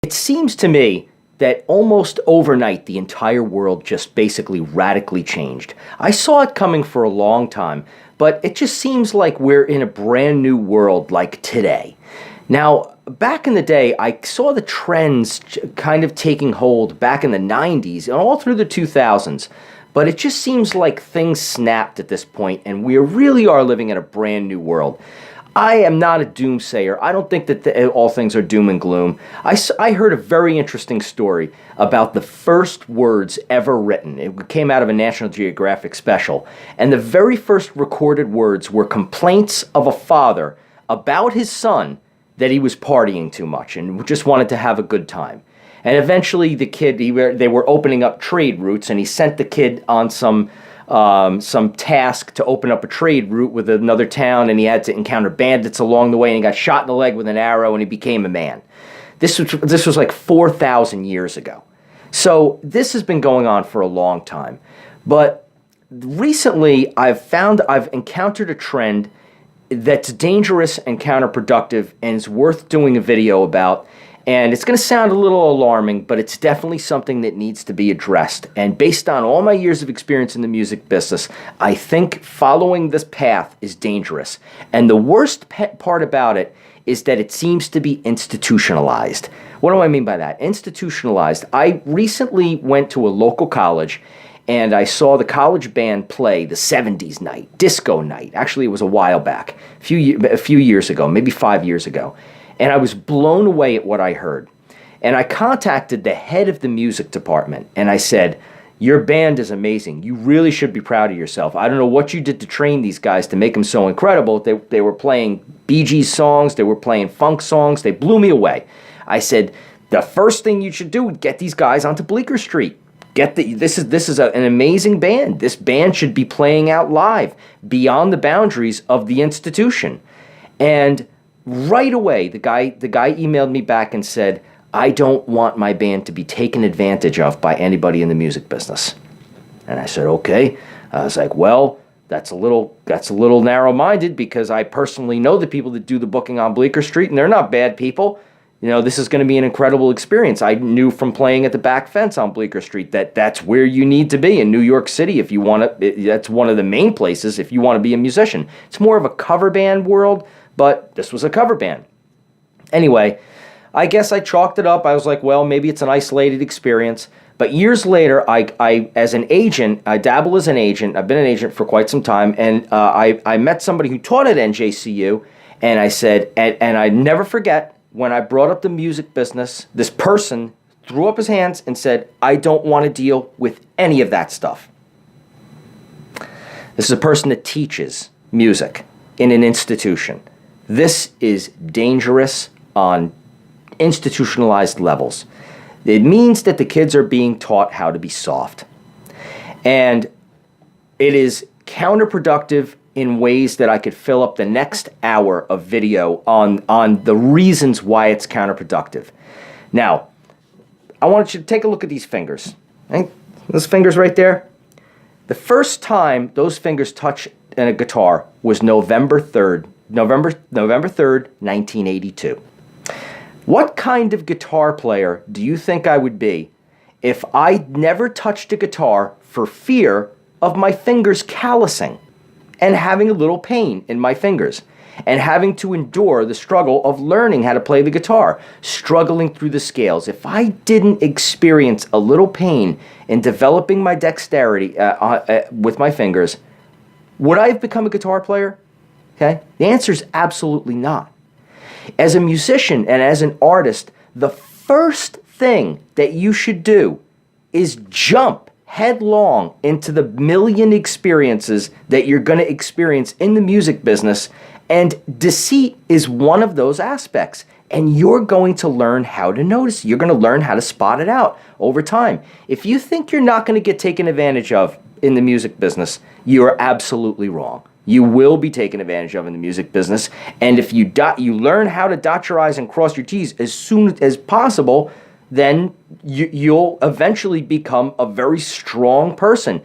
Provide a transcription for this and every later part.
It seems to me that almost overnight the entire world just basically radically changed. I saw it coming for a long time, but it just seems like we're in a brand new world like today. Now, back in the day, I saw the trends kind of taking hold back in the 90s and all through the 2000s. But it just seems like things snapped at this point, and we really are living in a brand new world. I am not a doomsayer. I don't think that all things are doom and gloom. I heard a very interesting story about the first words ever written. It came out of a National Geographic special. And the very first recorded words were complaints of a father about his son that he was partying too much and just wanted to have a good time. And eventually the kid, they were opening up trade routes, and he sent the kid on some task to open up a trade route with another town, and he had to encounter bandits along the way, and he got shot in the leg with an arrow, and he became a man. This was like 4,000 years ago. So this has been going on for a long time. But recently I've encountered a trend that's dangerous and counterproductive and is worth doing a video about. And it's going to sound a little alarming, but it's definitely something that needs to be addressed. And based on all my years of experience in the music business, I think following this path is dangerous. And the worst part about it is that it seems to be institutionalized. What do I mean by that? Institutionalized. I recently went to a local college, and I saw the college band play the 70s night, disco night. Actually, it was a while back, a few years ago, maybe 5 years ago. And I was blown away at what I heard. And I contacted the head of the music department, and I said, "Your band is amazing. You really should be proud of yourself. I don't know what you did to train these guys to make them so incredible." They were playing Bee Gees songs. They were playing funk songs. They blew me away. I said, "The first thing you should do is get these guys onto Bleecker Street. This is an amazing band. This band should be playing out live beyond the boundaries of the institution." And right away, the guy emailed me back and said, "I don't want my band to be taken advantage of by anybody in the music business." And I said, "Okay." I was like, "Well, that's a little narrow-minded, because I personally know the people that do the booking on Bleecker Street, and they're not bad people. You know, this is going to be an incredible experience. I knew from playing at the back fence on Bleecker Street that that's where you need to be in New York City if you want to. That's one of the main places if you want to be a musician. It's more of a cover band world, but this was a cover band." Anyway, I guess I chalked it up. I was like, well, maybe it's an isolated experience. But years later, I as an agent, I dabble as an agent. I've been an agent for quite some time, and I met somebody who taught at NJCU, and I said, and I never forget, when I brought up the music business, this person threw up his hands and said, "I don't want to deal with any of that stuff." This is a person that teaches music in an institution. This is dangerous on institutionalized levels. It means that the kids are being taught how to be soft. And it is counterproductive in ways that I could fill up the next hour of video on the reasons why it's counterproductive. Now, I want you to take a look at these fingers. Right? Those fingers right there. The first time those fingers touched a guitar was November 3rd, 1982. What kind of guitar player do you think I would be if I never touched a guitar for fear of my fingers callousing and having a little pain in my fingers, and having to endure the struggle of learning how to play the guitar, struggling through the scales? If I didn't experience a little pain in developing my dexterity with my fingers, would I have become a guitar player? Okay? The answer is absolutely not. As a musician and as an artist, the first thing that you should do is jump headlong into the million experiences that you're going to experience in the music business, and deceit is one of those aspects. And you're going to learn how to notice. You're going to learn how to spot it out over time. If you think you're not going to get taken advantage of in the music business, you are absolutely wrong. You will be taken advantage of in the music business, and if you learn how to dot your I's and cross your T's as soon as possible, then you'll eventually become a very strong person.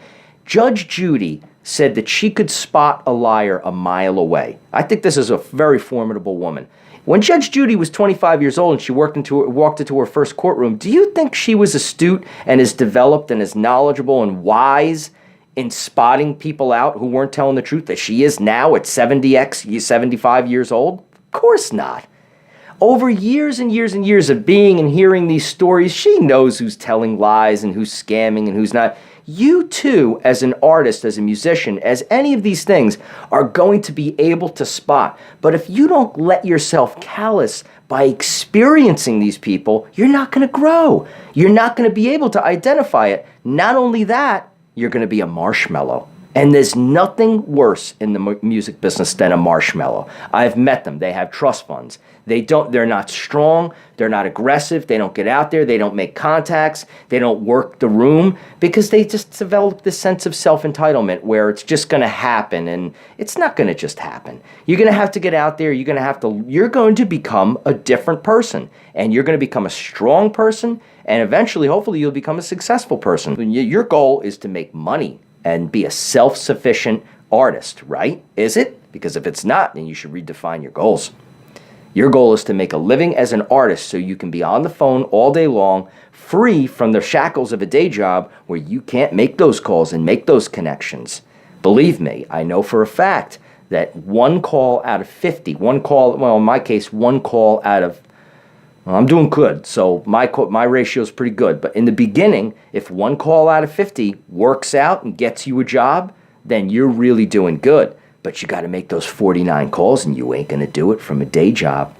Judge Judy said that she could spot a liar a mile away. I think this is a very formidable woman. When Judge Judy was 25 years old and she walked into her first courtroom, do you think she was astute and as developed and as knowledgeable and wise in spotting people out who weren't telling the truth that she is now at 75 years old? Of course not. Over years and years and years of being and hearing these stories, she knows who's telling lies and who's scamming and who's not. You too, as an artist, as a musician, as any of these things, are going to be able to spot. But if you don't let yourself callous by experiencing these people, you're not going to grow. You're not going to be able to identify it. Not only that, you're going to be a marshmallow. And there's nothing worse in the music business than a marshmallow. I've met them. They have trust funds. They're not strong. They're not aggressive. They don't get out there. They don't make contacts. They don't work the room because they just develop this sense of self-entitlement where it's just going to happen. And it's not going to just happen. You're going to have to get out there. You're going to become a different person. And you're going to become a strong person. And eventually, hopefully, you'll become a successful person. Your goal is to make money and be a self-sufficient artist, right? Is it? Because if it's not, then you should redefine your goals. Your goal is to make a living as an artist so you can be on the phone all day long, free from the shackles of a day job where you can't make those calls and make those connections. Believe me, I know for a fact that one call out of 50, in my case, one call out of, well, I'm doing good, so my ratio is pretty good. But in the beginning, if one call out of 50 works out and gets you a job, then you're really doing good. But you got to make those 49 calls, and you ain't going to do it from a day job.